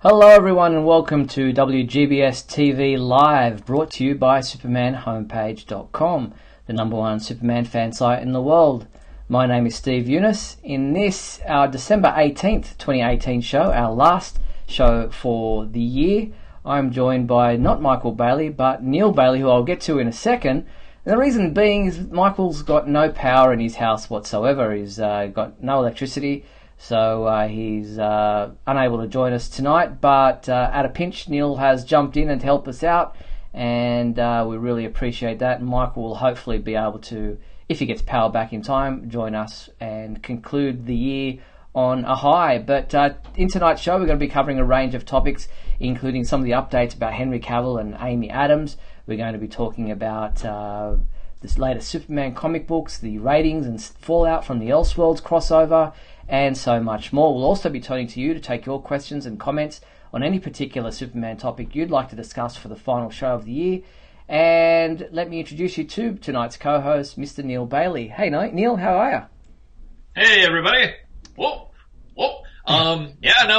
Hello everyone and welcome to WGBS TV Live, brought to you by SupermanHomepage.com, the #1 Superman fan site in the world. My name is Steve Eunice. In this, our December 18th, 2018 show, our last show for the year, I'm joined by not Michael Bailey, but Neil Bailey, who I'll get to in a second. And the reason being is Michael's got no power in his house whatsoever. He's got no electricity. So he's unable to join us tonight, but at a pinch, Neil has jumped in and to help us out, and we really appreciate that. And Michael will hopefully be able to, if he gets power back in time, join us and conclude the year on a high. But in tonight's show, we're going to be covering a range of topics, including some of the updates about Henry Cavill and Amy Adams. We're going to be talking about this latest Superman comic books, the ratings and fallout from the Elseworlds crossover, and so much more. We'll also be turning to you to take your questions and comments on any particular Superman topic you'd like to discuss for the final show of the year. And let me introduce you to tonight's co-host, Mr. Neil Bailey. Hey, Neil, how are you? Hey, everybody. Whoa.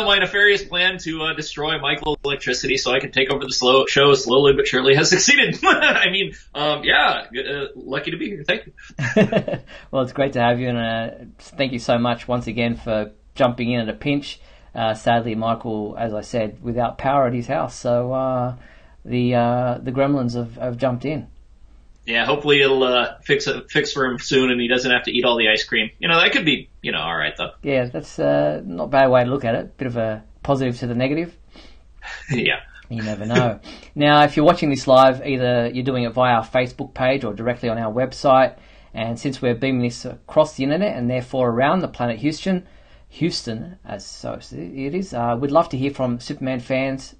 My nefarious plan to destroy Michael's electricity so I can take over the show slowly but surely has succeeded. Lucky to be here. Thank you. Well, it's great to have you, and thank you so much once again for jumping in at a pinch. Sadly, Michael, as I said, without power at his house, so the gremlins have jumped in. Yeah, hopefully it'll fix for him soon, and he doesn't have to eat all the ice cream. That could be, all right though. Yeah, that's not a bad way to look at it. Bit of a positive to the negative. Yeah. You never know. Now, if you're watching this live, either you're doing it via our Facebook page or directly on our website. And since we're beaming this across the internet and therefore around the planet Houston, as so it is, we'd love to hear from Superman fans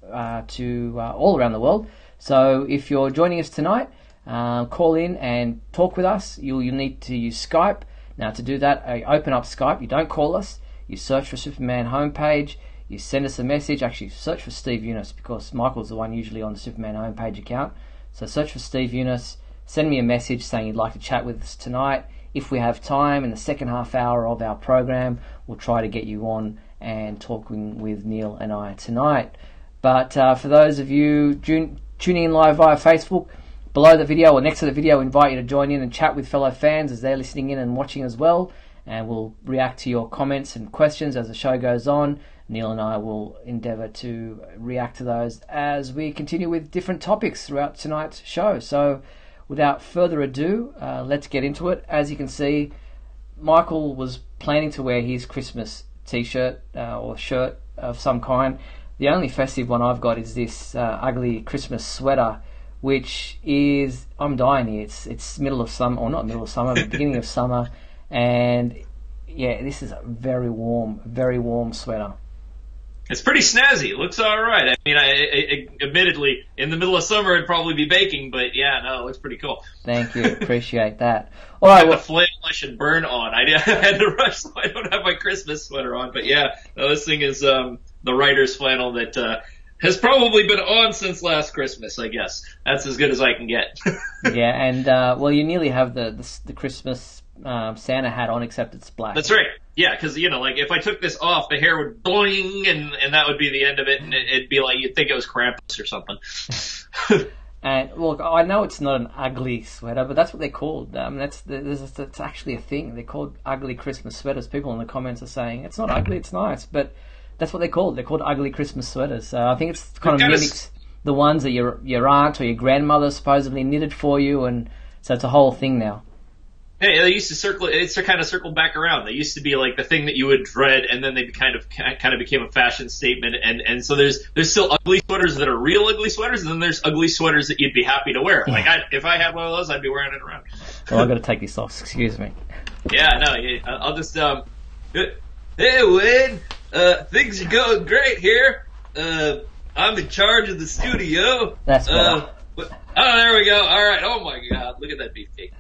to all around the world. So if you're joining us tonight, call in and talk with us. You'll need to use Skype. Now, to do that, open up Skype. You don't call us. You search for Superman homepage. You send us a message. Actually, search for Steve Eunice, because Michael's the one usually on the Superman homepage account. So search for Steve Eunice. Send me a message saying you'd like to chat with us tonight. If we have time in the second half hour of our program, we'll try to get you on and talking with Neil and I tonight. But for those of you tuning in live via Facebook, below the video or next to the video, we invite you to join in and chat with fellow fans as they're listening in and watching as well. And we'll react to your comments and questions as the show goes on. Neil and I will endeavour to react to those as we continue with different topics throughout tonight's show. So without further ado, let's get into it. As you can see, Michael was planning to wear his Christmas t-shirt or shirt of some kind. The only festive one I've got is this ugly Christmas sweater, which is, I'm dying here. It's middle of summer, or not middle of summer, but beginning of summer. And yeah, this is a very warm sweater. It's pretty snazzy. It looks all right. I mean, admittedly, in the middle of summer, it'd probably be baking, but yeah, no, it looks pretty cool. Thank you. Appreciate that. All right. The flannel I should burn on. I had to rush, so I don't have my Christmas sweater on. But yeah, no, this thing is the writer's flannel that has probably been on since last Christmas, I guess. That's as good as I can get. Yeah, and you nearly have the Christmas Santa hat on, except it's black. That's right. Yeah, because, if I took this off, the hair would boing, and that would be the end of it, and it'd be like you'd think it was Krampus or something. And look, I know it's not an ugly sweater, but that's what they're called. That's actually a thing. They're called ugly Christmas sweaters. People in the comments are saying it's not ugly, it's nice, but that's what they're called. They're called ugly Christmas sweaters. So I think it's kind of mimics the ones that your aunt or your grandmother supposedly knitted for you, and so it's a whole thing now. Hey, they used to circle. It's kind of circled back around. They used to be like the thing that you would dread, and then they kind of became a fashion statement. And so there's still ugly sweaters that are real ugly sweaters, and then there's ugly sweaters that you'd be happy to wear. Like if I had one of those, I'd be wearing it around. Well, I've got to take this off. Excuse me. Yeah, no, I'll just Hey, Wade. Things are going great here. I'm in charge of the studio. That's better. There we go. All right. Oh my God, look at that beefcake.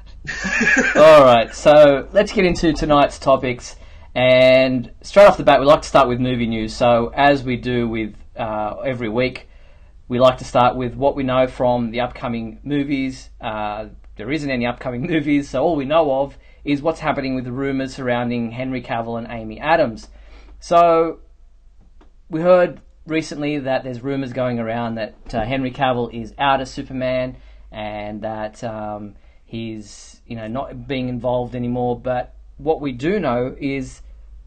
Alright, so let's get into tonight's topics, and straight off the bat we like to start with movie news. So as we do with every week, we like to start with what we know from the upcoming movies. There isn't any upcoming movies, so all we know of is what's happening with the rumours surrounding Henry Cavill and Amy Adams. So we heard recently that there's rumours going around that Henry Cavill is out as Superman and that he's not being involved anymore. But what we do know is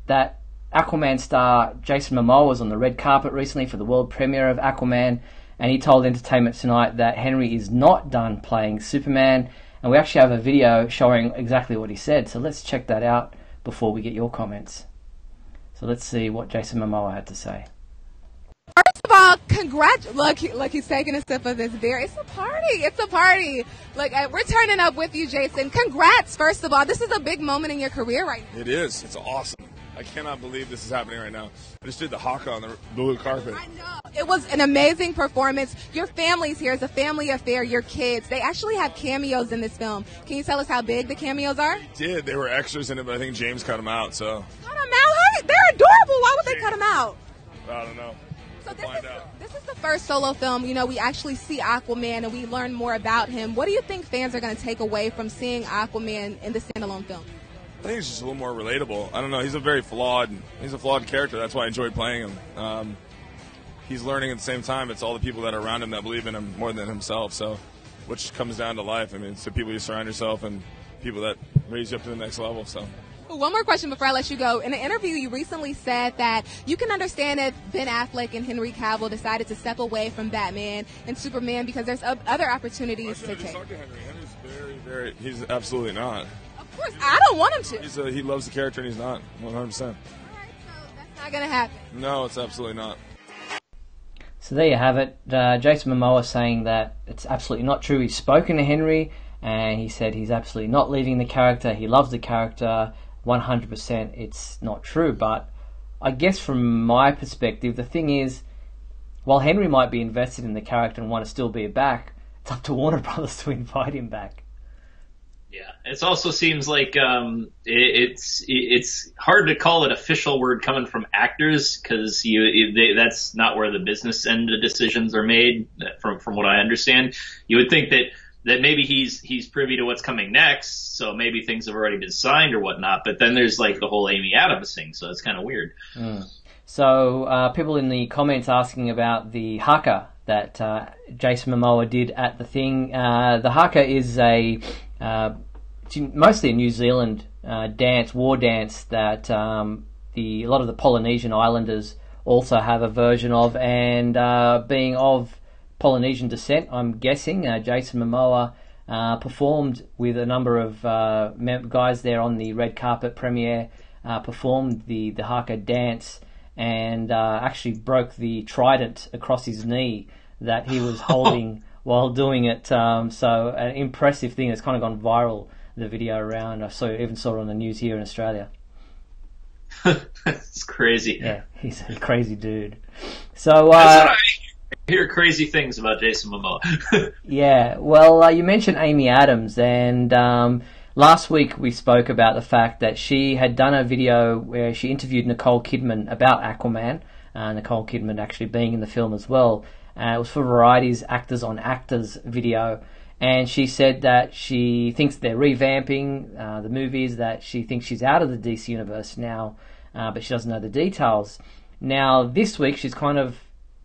that Aquaman star Jason Momoa was on the red carpet recently for the world premiere of Aquaman, and he told Entertainment Tonight that Henry is not done playing Superman, and we actually have a video showing exactly what he said. So let's check that out before we get your comments. So let's see what Jason Momoa had to say. First of all, congrats. Look, he's taking a sip of this beer. It's a party. It's a party. Look, we're turning up with you, Jason. Congrats, first of all. This is a big moment in your career right now. It is. It's awesome. I cannot believe this is happening right now. I just did the haka on the blue carpet. I know. It was an amazing performance. Your family's here. It's a family affair. Your kids. They actually have cameos in this film. Can you tell us how big the cameos are? They did. They were extras in it, but I think James cut them out. So cut them out? They're adorable. Why would they cut them out? I don't know. So this is the first solo film. We actually see Aquaman and we learn more about him. What do you think fans are going to take away from seeing Aquaman in the standalone film? I think it's just a little more relatable. I don't know. He's a flawed character. That's why I enjoyed playing him. He's learning at the same time. It's all the people that are around him that believe in him more than himself. So, which comes down to life. I mean, it's the people you surround yourself and people that raise you up to the next level. So. One more question before I let you go. In an interview, you recently said that you can understand if Ben Affleck and Henry Cavill decided to step away from Batman and Superman because there's other opportunities to take. Talk to Henry. Henry's he's absolutely not. Of course, I don't want him to. He loves the character and he's not, 100%. All right, so that's not going to happen. No, it's absolutely not. So there you have it. Jason Momoa saying that it's absolutely not true. He's spoken to Henry and he said he's absolutely not leaving the character. He loves the character. 100% it's not true. But I guess from my perspective, the thing is, while Henry might be invested in the character and want to still be back, it's up to Warner Brothers to invite him back. Yeah, it also seems like it's hard to call it official word coming from actors because that's not where the business end of decisions are made. From what I understand, you would think that maybe he's privy to what's coming next, so maybe things have already been signed or whatnot. But then there's like the whole Amy Adams thing, so it's kind of weird. So people in the comments asking about the haka that Jason Momoa did at the thing. The haka is mostly a New Zealand war dance that a lot of the Polynesian islanders also have a version of, and being of Polynesian descent, I'm guessing, Jason Momoa performed with a number of guys there on the red carpet premiere, performed the haka dance, and actually broke the trident across his knee that he was holding while doing it. So an impressive thing that's kind of gone viral, the video around. I even saw it on the news here in Australia. It's crazy. Yeah, he's a crazy dude. So I hear crazy things about Jason Momoa. Yeah, well, you mentioned Amy Adams, and last week we spoke about the fact that she had done a video where she interviewed Nicole Kidman about Aquaman, Nicole Kidman actually being in the film as well. It was for Variety's Actors on Actors video, and she said that she thinks they're revamping the movies, that she thinks she's out of the DC universe now, but she doesn't know the details. Now, this week she's kind of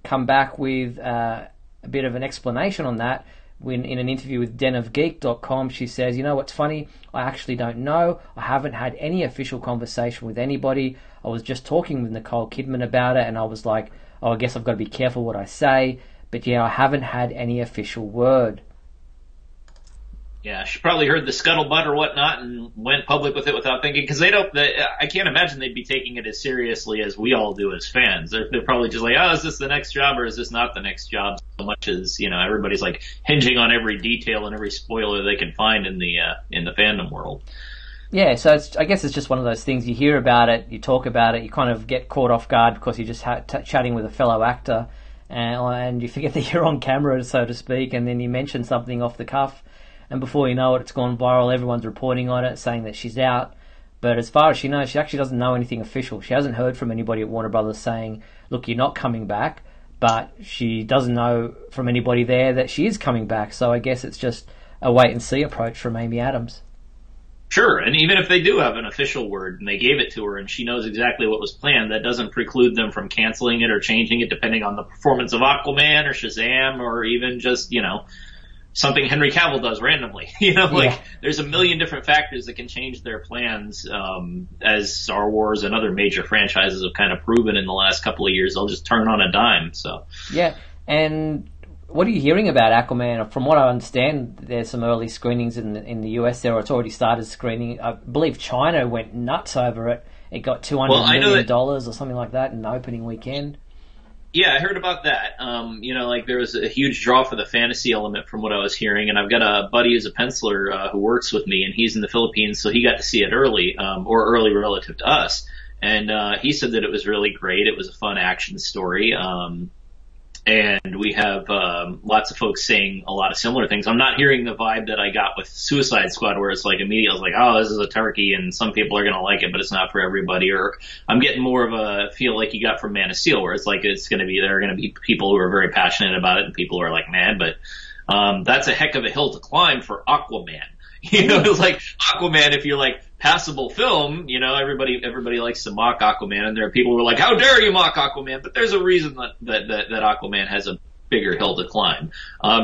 come back with a bit of an explanation on that. When in an interview with denofgeek.com, she says, you know what's funny? I actually don't know. I haven't had any official conversation with anybody. I was just talking with Nicole Kidman about it, and I was like, oh, I guess I've got to be careful what I say. But yeah, I haven't had any official word. Yeah, she probably heard the scuttlebutt or whatnot and went public with it without thinking, because I can't imagine they'd be taking it as seriously as we all do as fans. They're probably just like, oh, is this the next job or is this not the next job? So much as, everybody's like hinging on every detail and every spoiler they can find in the fandom world. Yeah, so I guess it's just one of those things. You hear about it, you talk about it, you kind of get caught off guard because you're just chatting with a fellow actor, and you forget that you're on camera, so to speak, and then you mention something off the cuff, and before you know it, it's gone viral. Everyone's reporting on it, saying that she's out. But as far as she knows, she actually doesn't know anything official. She hasn't heard from anybody at Warner Brothers saying, look, you're not coming back. But she doesn't know from anybody there that she is coming back. So I guess it's just a wait-and-see approach from Amy Adams. Sure, and even if they do have an official word and they gave it to her and she knows exactly what was planned, that doesn't preclude them from canceling it or changing it depending on the performance of Aquaman or Shazam or even just, something Henry Cavill does randomly. There's a million different factors that can change their plans, as Star Wars and other major franchises have kind of proven in the last couple of years. They'll just turn on a dime, so. Yeah, and what are you hearing about Aquaman? From what I understand, there's some early screenings in the US there, or it's already started screening. I believe China went nuts over it. It got $200 million or something like that in the opening weekend. Yeah, I heard about that. There was a huge draw for the fantasy element from what I was hearing, and I've got a buddy who's a penciler who works with me, and he's in the Philippines, so he got to see it early, or early relative to us. And he said that it was really great. It was a fun action story. And we have lots of folks saying a lot of similar things. I'm not hearing the vibe that I got with Suicide Squad, where it's like immediately I was like, oh, this is a turkey, and some people are going to like it, but it's not for everybody. Or I'm getting more of a feel like you got from Man of Steel, where it's like there are going to be people who are very passionate about it, and people who are like, man, but that's a heck of a hill to climb for Aquaman. It's like Aquaman, if you're like passable film, everybody likes to mock Aquaman, and there are people who are like, how dare you mock Aquaman? But there's a reason that Aquaman has a bigger hill to climb.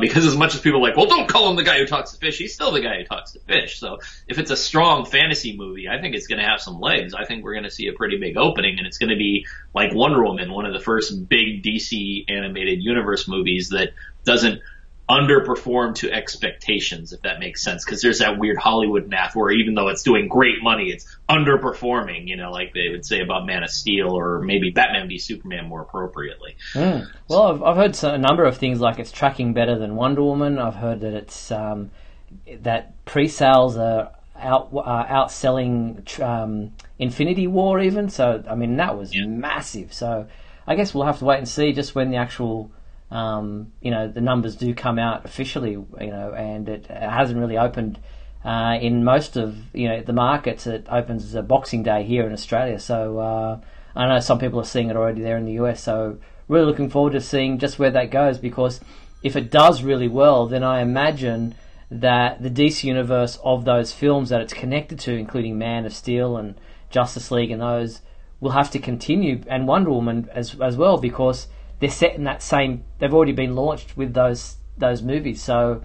Because as much as people are like, well, don't call him the guy who talks to fish, he's still the guy who talks to fish. So if it's a strong fantasy movie, I think it's going to have some legs. I think we're going to see a pretty big opening, and it's going to be like Wonder Woman, one of the first big DC animated universe movies that doesn't underperform to expectations, if that makes sense, because there's that weird Hollywood math where even though it's doing great money, it's underperforming, like they would say about Man of Steel or maybe Batman v Superman more appropriately. Well, I've heard a number of things, like it's tracking better than Wonder Woman. I've heard that it's that pre-sales are outselling Infinity War even, so I mean that was massive. So I guess we'll have to wait and see just when the actual the numbers do come out officially, and it hasn't really opened in most of the markets. It opens Boxing Day here in Australia, so I know some people are seeing it already there in the US. So really looking forward to seeing just where that goes, because if it does really well, then I imagine that the DC universe of those films that it's connected to, including Man of Steel and Justice League and those, will have to continue, and Wonder Woman as well, because they're set in that same. They've already been launched with those movies, so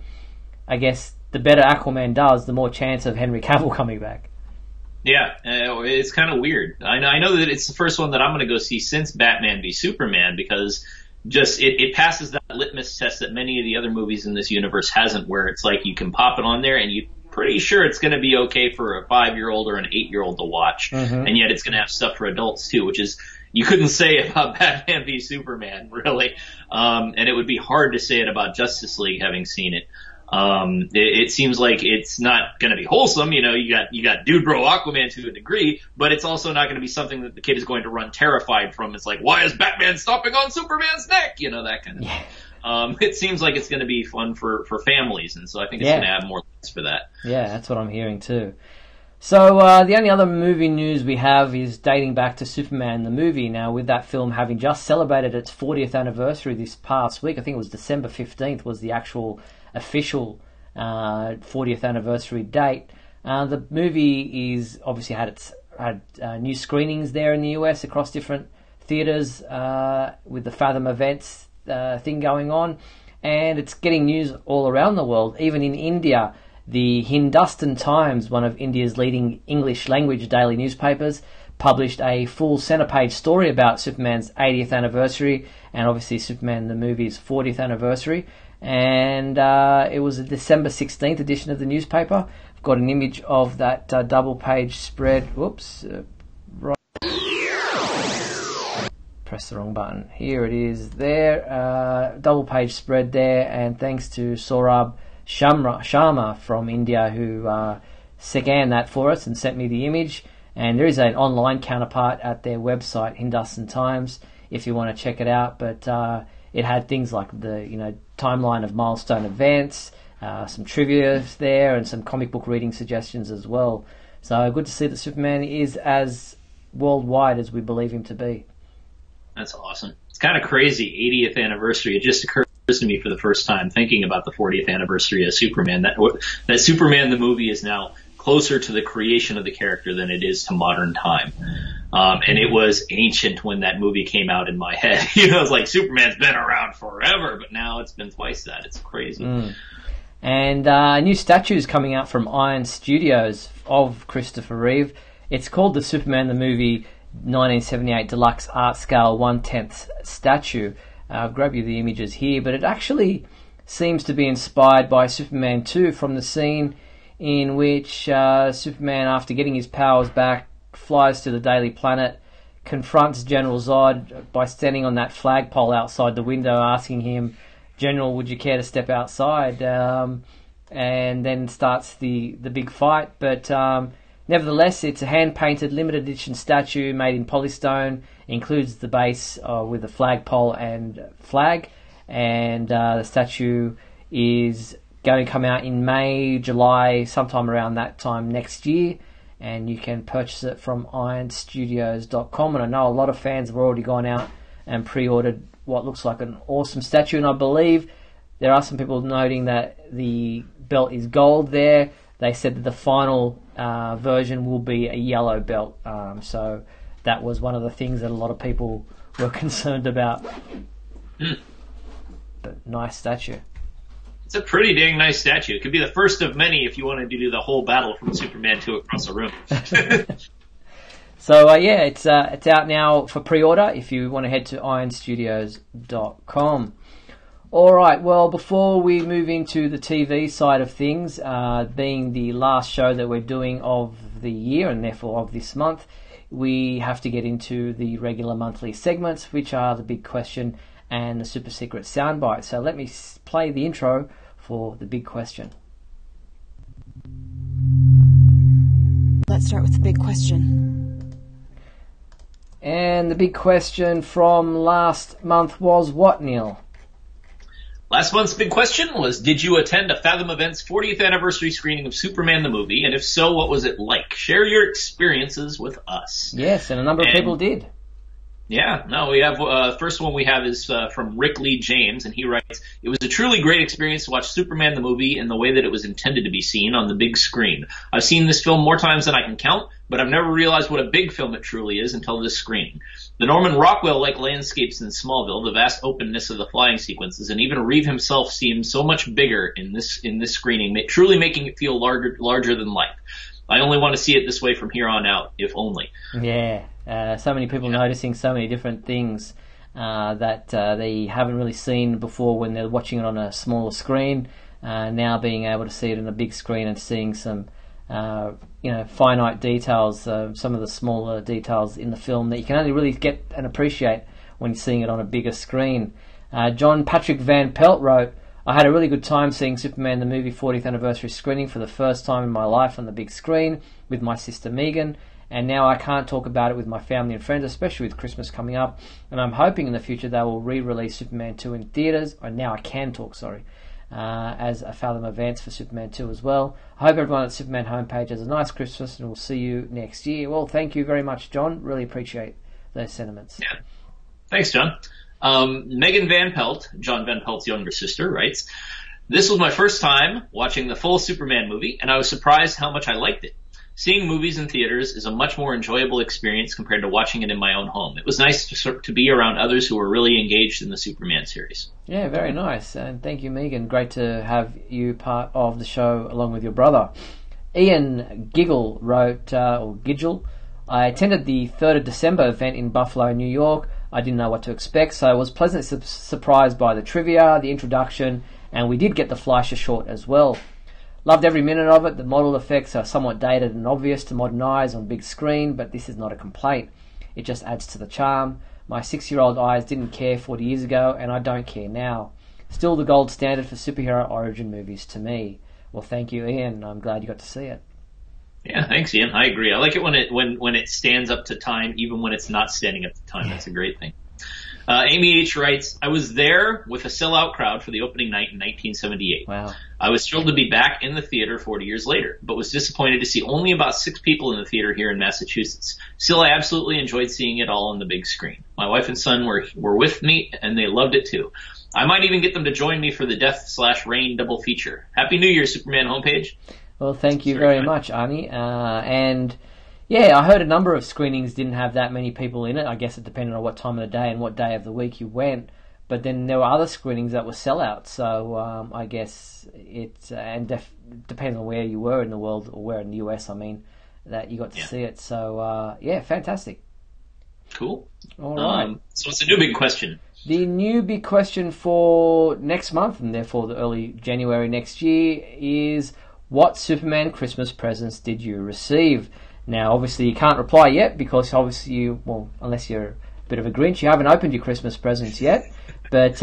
I guess the better Aquaman does, the more chance of Henry Cavill coming back. Yeah, it's kind of weird. I know that it's the first one that I'm going to go see since Batman v Superman, because just it passes that litmus test that many of the other movies in this universe hasn't, where it's like you can pop it on there and you're pretty sure it's going to be okay for a 5-year-old or an 8-year-old to watch, and yet it's going to have stuff for adults too, which is. You couldn't say about Batman v Superman, really. And it would be hard to say it about Justice League, having seen it. It seems like it's not going to be wholesome. You got Dude Bro Aquaman to a degree, but it's also not going to be something that the kid is going to run terrified from. It's like, why is Batman stomping on Superman's neck? That kind of thing. It seems like it's going to be fun for families, and so I think it's going to have more legs for that. Yeah, that's what I'm hearing too. So the only other movie news we have is dating back to Superman the movie. Now, with that film having just celebrated its 40th anniversary this past week, I think it was December 15th was the actual official 40th anniversary date. The movie is obviously had new screenings there in the US across different theatres with the Fathom Events thing going on, and it's getting news all around the world, even in India. The Hindustan Times, one of India's leading English language daily newspapers, published a full centre-page story about Superman's 80th anniversary and obviously Superman the movie's 40th anniversary. And it was a December 16th edition of the newspaper. I've got an image of that double-page spread. Whoops. Right. Press the wrong button. Here it is there. Double-page spread there, and thanks to Saurabh Sharma from India, who scanned that for us and sent me the image. And there is an online counterpart at their website, Hindustan Times, if you want to check it out. But it had things like the timeline of milestone events, some trivia there, and some comic book reading suggestions as well. So good to see that Superman is as worldwide as we believe him to be. That's awesome. It's kind of crazy, 80th anniversary. It just occurred to me for the first time thinking about the 40th anniversary of Superman. That Superman the movie is now closer to the creation of the character than it is to modern time. And it was ancient when that movie came out in my head. You know, it's like Superman's been around forever, but now it's been twice that. It's crazy. And a new statue is coming out from Iron Studios of Christopher Reeve. It's called the Superman the Movie 1978 Deluxe Art Scale 1/10 statue. I'll grab you the images here, but it actually seems to be inspired by Superman 2 from the scene in which Superman, after getting his powers back, flies to the Daily Planet, confronts General Zod by standing on that flagpole outside the window, asking him, "General, would you care to step outside?" And then starts the big fight. But nevertheless, it's a hand-painted limited edition statue made in polystone. It includes the base with a flagpole and flag. And the statue is going to come out in May, July, sometime around that time next year. And you can purchase it from ironstudios.com. And I know a lot of fans have already gone out and pre-ordered what looks like an awesome statue. And I believe there are some people noting that the belt is gold there. They said that the final version will be a yellow belt. So that was one of the things that a lot of people were concerned about. But nice statue. It's a pretty dang nice statue. It could be the first of many if you wanted to do the whole battle from Superman 2 across the room. So yeah, it's out now for pre-order if you want to head to ironstudios.com. All right, well, before we move into the TV side of things, being the last show that we're doing of the year and therefore of this month, we have to get into the regular monthly segments, which are the big question and the super secret soundbite. So let me play the intro for the big question. Let's start with the big question. And the big question from last month was what, Neil? Last month's big question was, did you attend a Fathom Events 40th anniversary screening of Superman the movie? And if so, what was it like? Share your experiences with us. Yes, and a number of people did. Yeah, no, we have, first one we have is from Rick Lee James, and he writes, it was a truly great experience to watch Superman the movie in the way that it was intended to be seen on the big screen. I've seen this film more times than I can count, but I've never realized what a big film it truly is until this screening. The Norman Rockwell-like landscapes in Smallville, the vast openness of the flying sequences, and even Reeve himself seemed so much bigger in this screening, truly making it feel larger than life. I only want to see it this way from here on out, if only. Yeah, so many people noticing so many different things that they haven't really seen before when they're watching it on a smaller screen. Now being able to see it on a big screen and seeing some finite details, some of the smaller details in the film that you can only really get and appreciate when you're seeing it on a bigger screen. John Patrick Van Pelt wrote, I had a really good time seeing Superman the movie 40th anniversary screening for the first time in my life on the big screen with my sister Megan, and now I can't talk about it with my family and friends, especially with Christmas coming up, and I'm hoping in the future they will re-release Superman 2 in theatres, or now I can talk, as a Fathom Events for Superman 2 as well. I hope everyone at the Superman homepage has a nice Christmas, and we'll see you next year. Well, thank you very much, John. Really appreciate those sentiments. Yeah. Thanks, John. Megan Van Pelt, John Van Pelt's younger sister, writes, this was my first time watching the full Superman movie, and I was surprised how much I liked it. Seeing movies in theaters is a much more enjoyable experience compared to watching it in my own home. It was nice to be around others who were really engaged in the Superman series. Yeah, very nice. And thank you, Megan. Great to have you part of the show along with your brother. Ian Giggle wrote, or Gidgel, I attended the 3rd of December event in Buffalo, New York. I didn't know what to expect, so I was pleasantly surprised by the trivia, the introduction, and we did get the Fleischer short as well. Loved every minute of it. The model effects are somewhat dated and obvious to modern eyes on big screen, but this is not a complaint. It just adds to the charm. My 6-year-old eyes didn't care 40 years ago, and I don't care now. Still the gold standard for superhero origin movies to me. Well, thank you, Ian. I'm glad you got to see it. Yeah, thanks, Ian. I agree. I like it when it stands up to time, even when it's not standing up to time. That's a great thing. Amy H. writes, I was there with a sellout crowd for the opening night in 1978. Wow. I was thrilled to be back in the theater 40 years later, but was disappointed to see only about 6 people in the theater here in Massachusetts. Still, I absolutely enjoyed seeing it all on the big screen. My wife and son were with me, and they loved it too. I might even get them to join me for the Death/Rain double feature. Happy New Year, Superman homepage. Well, thank you very much, Arnie. And yeah, I heard a number of screenings didn't have that many people in it. I guess it depended on what time of the day and what day of the week you went. But then there were other screenings that were sellouts. So I guess it depends on where you were in the world, or where in the US, I mean, that you got to see it. So yeah, fantastic. Cool. All right. So what's the new big question? The new big question for next month, and therefore the early January next year, is what Superman Christmas presents did you receive? Now, obviously, you can't reply yet because obviously unless you're a bit of a Grinch, you haven't opened your Christmas presents yet. But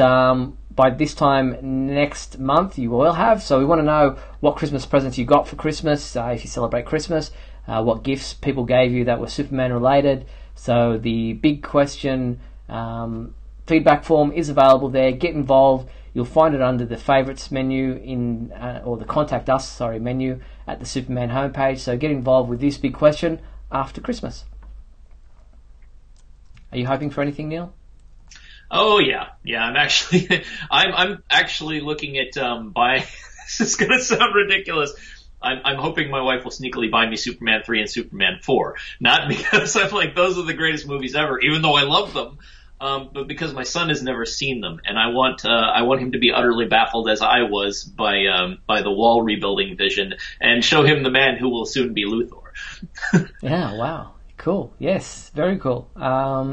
by this time next month, you will have. So we want to know what Christmas presents you got for Christmas, if you celebrate Christmas, what gifts people gave you that were Superman related. So the big question feedback form is available there. Get involved. You'll find it under the favourites menu or the contact us menu at the Superman homepage. So get involved with this big question after Christmas. Are you hoping for anything, Neil? Oh yeah. I'm actually looking at buying. This is going to sound ridiculous. I'm hoping my wife will sneakily buy me Superman 3 and Superman 4. Not because I'm like, those are the greatest movies ever, even though I love them. But because my son has never seen them, and I want him to be utterly baffled as I was by the wall rebuilding vision, and show him the man who will soon be Luthor. Yeah, wow, cool. Yes, very cool.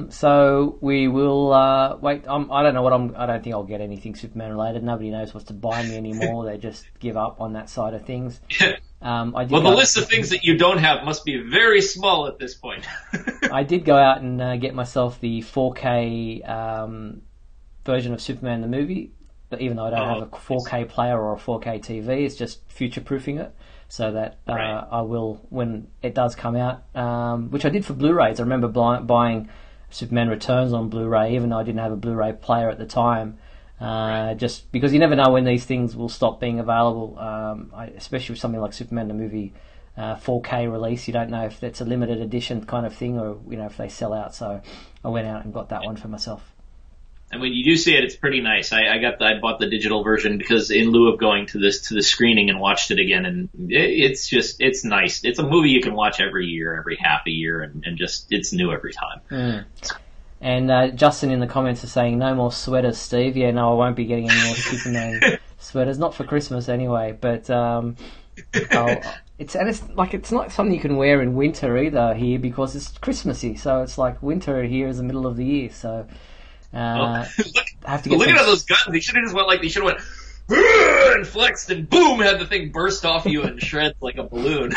So we will wait. I don't know what I don't think I'll get anything Superman related. Nobody knows what to buy me anymore. They just give up on that side of things. The list of things that you don't have must be very small at this point. I did go out and get myself the 4K version of Superman the movie, but even though I don't have a 4K player or a 4K TV, it's just future-proofing it so that I will, when it does come out, which I did for Blu-rays. I remember buying Superman Returns on Blu-ray, even though I didn't have a Blu-ray player at the time. Just because you never know when these things will stop being available, especially with something like Superman the movie 4K release. You don't know if it's a limited edition kind of thing, or if they sell out. So I went out and got that one for myself. And when you do see it, it's pretty nice. I bought the digital version because in lieu of going to the screening and watched it again, and it's nice. It's a movie you can watch every year, every half a year, and just it's new every time. And Justin in the comments is saying, no more sweaters, Steve. Yeah, no, I won't be getting any more Superman sweaters. Not for Christmas anyway, but it's not something you can wear in winter either here because it's Christmassy. So it's like winter here is the middle of the year. So I have to get look at all those guns. They should have just went and flexed and boom, had the thing burst off you in shreds like a balloon.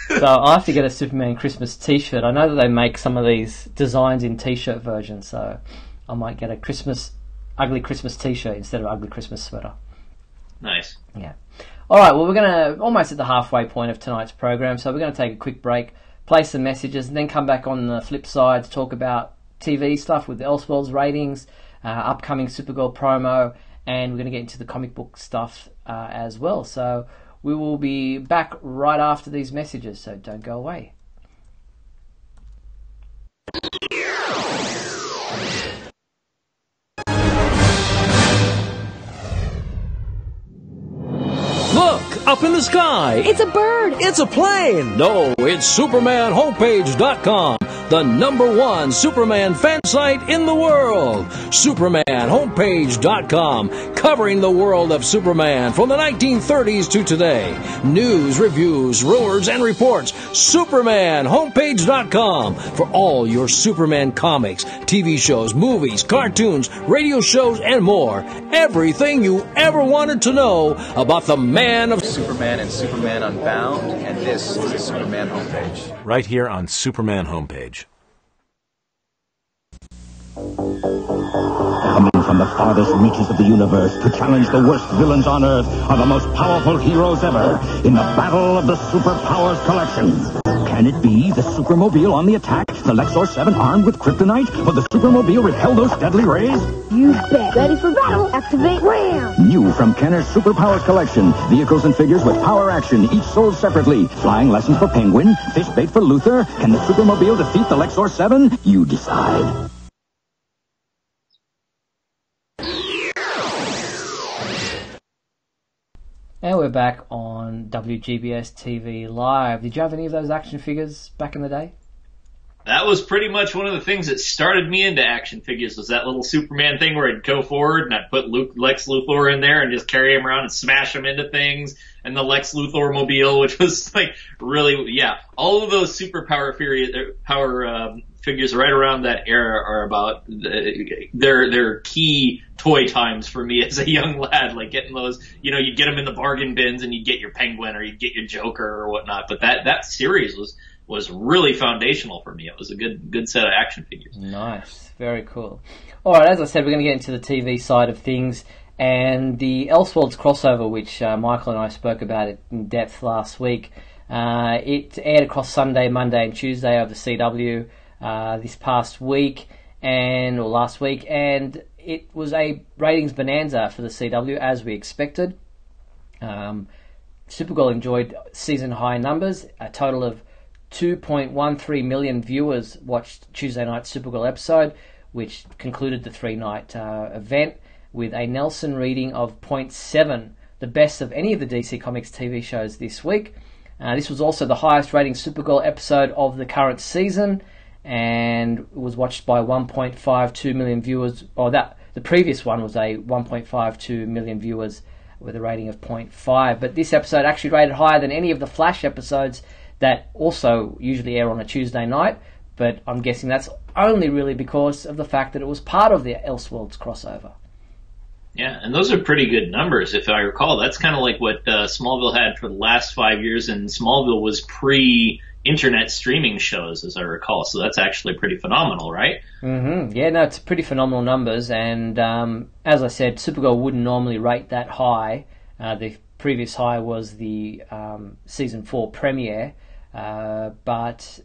So I have to get a Superman Christmas T-shirt. I know that they make some of these designs in T-shirt versions, so I might get a ugly Christmas T-shirt instead of ugly Christmas sweater. Nice. Yeah. All right. Well, we're almost at the halfway point of tonight's program, so we're going to take a quick break, play some messages, and then come back on the flip side to talk about TV stuff with the Elseworlds ratings, upcoming Supergirl promo, and we're going to get into the comic book stuff as well. So we will be back right after these messages, so don't go away. Look, up in the sky. It's a bird. It's a plane. No, it's SupermanHomepage.com, the #1 Superman fan site in the world. SupermanHomepage.com, covering the world of Superman from the 1930s to today. News, reviews, rumors, and reports. SupermanHomepage.com for all your Superman comics, TV shows, movies, cartoons, radio shows, and more. Everything you ever wanted to know about the man of Superman and Superman Unbound, and this is the Superman homepage. Right here on Superman homepage. Coming from the farthest reaches of the universe to challenge the worst villains on Earth are the most powerful heroes ever in the battle of the Superpowers Collection. Can it be the Supermobile on the attack, the Lexor 7 armed with kryptonite? Will the Supermobile repel those deadly rays? You bet. Ready for battle. Activate RAM. New from Kenner's Superpowers Collection. Vehicles and figures with power action, each sold separately. Flying lessons for Penguin, fish bait for Luthor. Can the Supermobile defeat the Lexor 7? You decide. now we're back on WGBS TV Live. Did you have any of those action figures back in the day? That was pretty much one of the things that started me into action figures, was that little Superman thing where I'd go forward and I'd put Lex Luthor in there and just carry him around and smash him into things. And the Lex Luthor mobile, which was like really, yeah, all of those superpower figures right around that era are about, they're key toy times for me as a young lad, like getting those, you'd get them in the bargain bins and you'd get your Penguin or you'd get your Joker or whatnot. But that series was really foundational for me. It was a good set of action figures. Nice. Very cool. All right, as I said, we're going to get into the TV side of things. And the Elseworlds crossover, which Michael and I spoke about it in depth last week, it aired across Sunday, Monday and Tuesday over CW this past week, or last week, and it was a ratings bonanza for the CW, as we expected. Supergirl enjoyed season-high numbers. A total of 2.13 million viewers watched Tuesday night's Supergirl episode, which concluded the three-night event, with a Nelson reading of 0.7, the best of any of the DC Comics TV shows this week. This was also the highest rating Supergirl episode of the current season, and was watched by 1.52 million viewers. The previous one was a 1.52 million viewers with a rating of 0.5. But this episode actually rated higher than any of the Flash episodes that also usually air on a Tuesday night. But I'm guessing that's only really because of the fact that it was part of the Elseworlds crossover. Yeah, and those are pretty good numbers, if I recall. That's kind of like what Smallville had for the last 5 years, and Smallville was pre-internet streaming shows, as I recall. So that's actually pretty phenomenal, right? Mm-hmm. Yeah, no, it's pretty phenomenal numbers. And as I said, Supergirl wouldn't normally rate that high. The previous high was the Season 4 premiere. But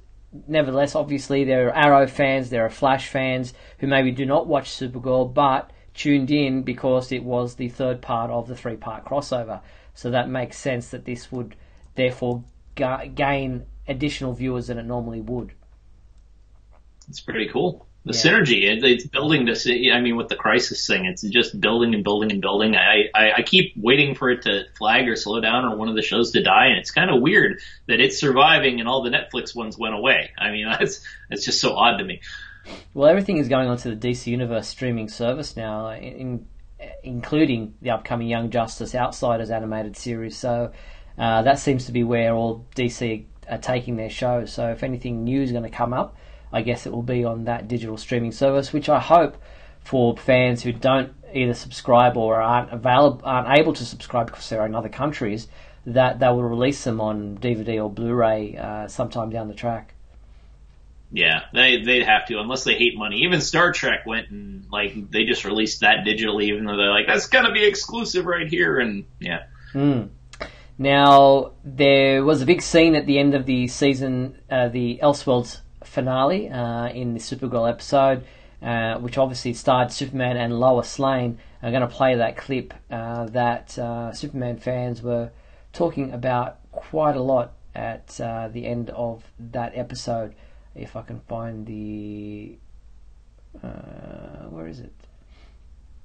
nevertheless, obviously, there are Arrow fans, there are Flash fans who maybe do not watch Supergirl, but tuned in because it was the third part of the three-part crossover. So that makes sense that this would therefore gain additional viewers than it normally would. It's pretty cool. The synergy, it's building this, with the Crisis thing, it's just building and building and building. I keep waiting for it to flag or slow down or one of the shows to die, and it's kind of weird that it's surviving and all the Netflix ones went away. It's just so odd to me. Well, everything is going onto the DC Universe streaming service now, including the upcoming Young Justice Outsiders animated series. So that seems to be where all DC are taking their shows. So if anything new is going to come up, I guess it will be on that digital streaming service, which I hope for fans who don't either subscribe or aren't able to subscribe because they're in other countries, that they will release them on DVD or Blu-ray sometime down the track. Yeah, they'd have to, unless they hate money. Even Star Trek went and, they just released that digitally, even though they're like, that's gonna be exclusive right here, and, yeah. Now, there was a big scene at the end of the season, the Elseworlds finale, in the Supergirl episode, which obviously starred Superman and Lois Lane. I'm going to play that clip that Superman fans were talking about quite a lot at the end of that episode. If I can find the... where is it?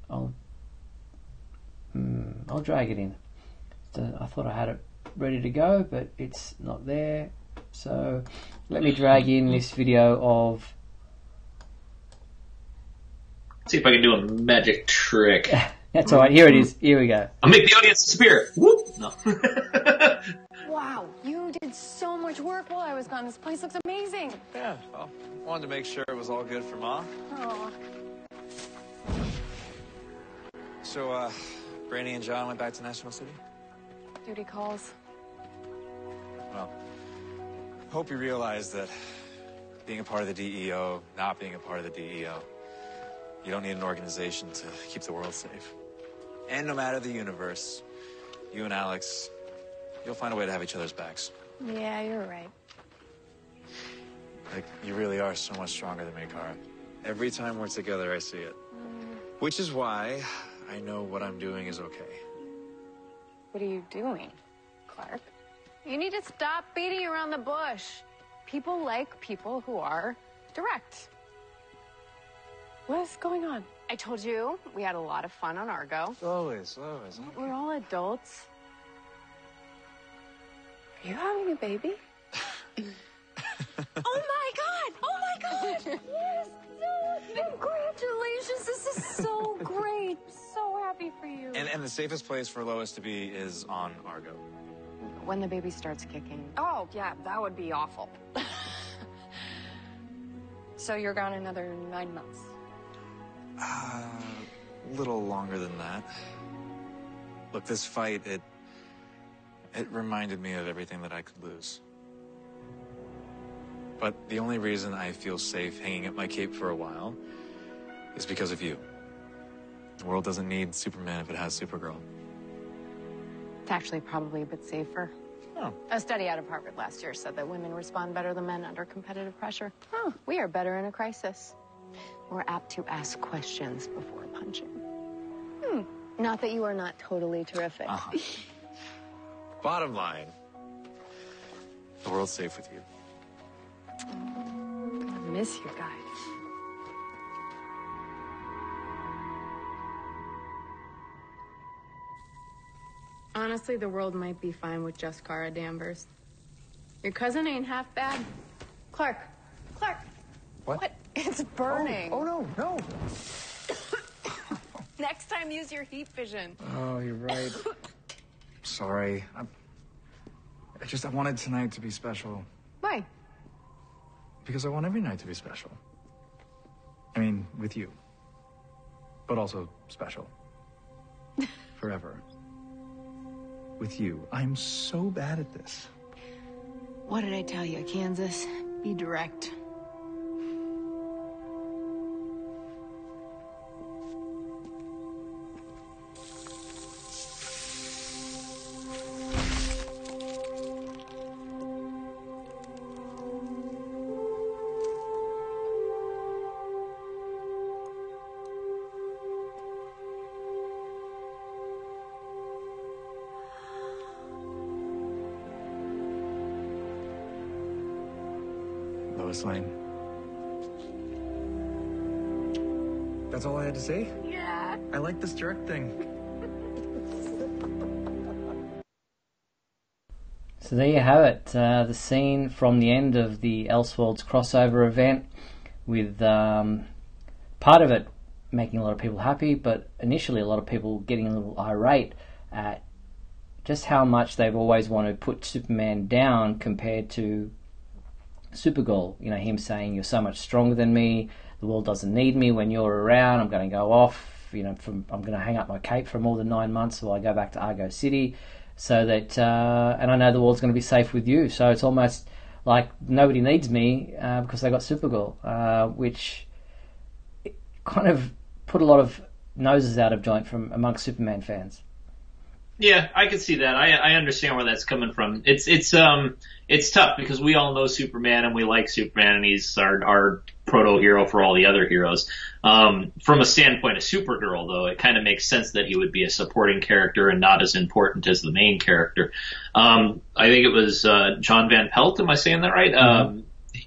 I'll drag it in. I thought I had it ready to go, but it's not there. So let me drag in this video of... See if I can do a magic trick. That's alright, here it is. Here we go. I'll make the audience disappear. Whoop! No. Wow, you did so much work while I was gone. This place looks amazing. Yeah, well, wanted to make sure it was all good for Mom. Oh. So, Granny and John went back to National City? Duty calls. Well, hope you realize that being a part of the DEO, not being a part of the DEO, you don't need an organization to keep the world safe. And no matter the universe, you and Alex, you'll find a way to have each other's backs. Yeah, you're right. Like, you really are so much stronger than me, Kara. Every time we're together, I see it. Which is why I know what I'm doing is okay. What are you doing, Clark? You need to stop beating around the bush. People like people who are direct. What is going on? I told you we had a lot of fun on Argo. Always. We're all adults. Are you having a baby? Oh my god! Oh my god! Yes! Congratulations! This is so great. So happy for you. And the safest place for Lois to be is on Argo. When the baby starts kicking. Oh, yeah, that would be awful. So you're gone another 9 months? A little longer than that. Look, this fight, it reminded me of everything that I could lose. But the only reason I feel safe hanging up my cape for a while is because of you. The world doesn't need Superman if it has Supergirl. It's actually probably a bit safer. Oh. A study out of Harvard last year said that women respond better than men under competitive pressure. Oh, we are better in a crisis. We're apt to ask questions before punching. Not that you are not totally terrific. Bottom line, the world's safe with you. I miss you guys. Honestly, the world might be fine with just Kara Danvers. Your cousin ain't half bad. Clark. What? It's burning. Oh, no. Next time, use your heat vision. Oh, you're right. Sorry. I wanted tonight to be special. Why? Because I want every night to be special. I mean, with you. But also special. Forever. With you. I'm so bad at this. What did I tell you, Kansas? Be direct. Lois Lane. That's all I had to say? Yeah. I like this direct thing. So there you have it, the scene from the end of the Elseworlds crossover event, with part of it making a lot of people happy, but initially a lot of people getting a little irate at just how much they've always wanted to put Superman down compared to Supergirl. You know, him saying, "You're so much stronger than me, the world doesn't need me when you're around, I'm going to go off, I'm going to hang up my cape for more than 9 months while I go back to Argo City, so that and I know the world's going to be safe with you." So it's almost like nobody needs me because they got Supergirl, which kind of put a lot of noses out of joint from amongst Superman fans. Yeah, I can see that. I understand where that's coming from. It's tough because we all know Superman and we like Superman and he's our proto-hero for all the other heroes. From a standpoint of Supergirl, though, it kind of makes sense that he would be a supporting character and not as important as the main character. I think it was John Van Pelt, am I saying that right? Mm-hmm.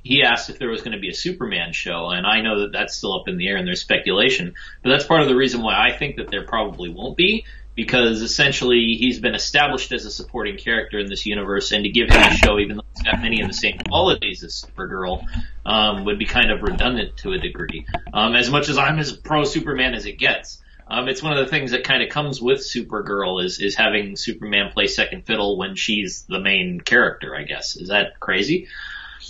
He asked if there was going to be a Superman show, and I know that that's still up in the air and there's speculation, but that's part of the reason why I think that there probably won't be, because essentially he's been established as a supporting character in this universe, and to give him a show, even though he's got many of the same qualities as Supergirl, would be kind of redundant to a degree. As much as I'm as pro-Superman as it gets, it's one of the things that kind of comes with Supergirl is having Superman play second fiddle when she's the main character, I guess. Is that crazy?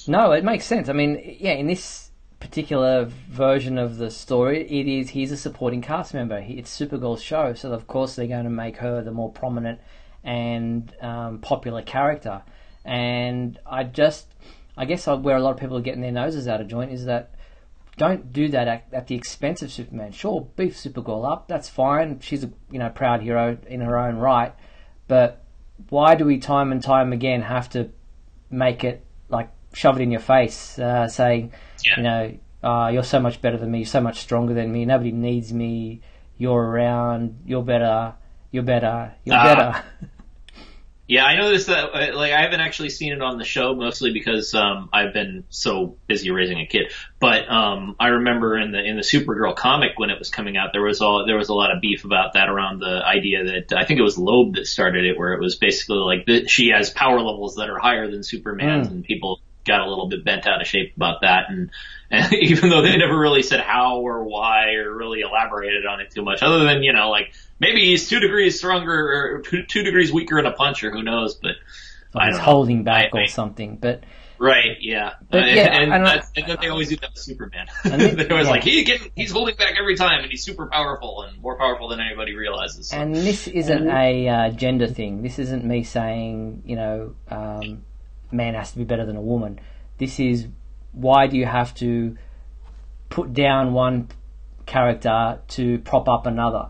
No, it makes sense. I mean, yeah, in this particular version of the story, he's a supporting cast member. It's Supergirl's show, so of course they're going to make her the more prominent and popular character. And I guess where a lot of people are getting their noses out of joint is that don't do that at the expense of Superman. Sure, beef Supergirl up, that's fine. She's a proud hero in her own right, but why do we time and time again have to make it like shove it in your face, saying, you're so much better than me, you're so much stronger than me, nobody needs me, you're around, you're better. Yeah, I noticed that, like, I haven't actually seen it on the show, mostly because, I've been so busy raising a kid. But, I remember in the Supergirl comic when it was coming out, there was a lot of beef about that around the idea that, I think it was Loeb that started it, where it was basically like she has power levels that are higher than Superman's, and people got a little bit bent out of shape about that. And even though they never really said how or why or really elaborated on it too much, other than, like, maybe he's 2 degrees stronger or 2 degrees weaker in a punch, or who knows, but like he's holding back or something. But right, yeah. But and then they always do that with Superman. They're always like, he's holding back every time, and he's super powerful and more powerful than anybody realizes. So. And this isn't a gender thing. This isn't me saying, man has to be better than a woman. This is, why do you have to put down one character to prop up another?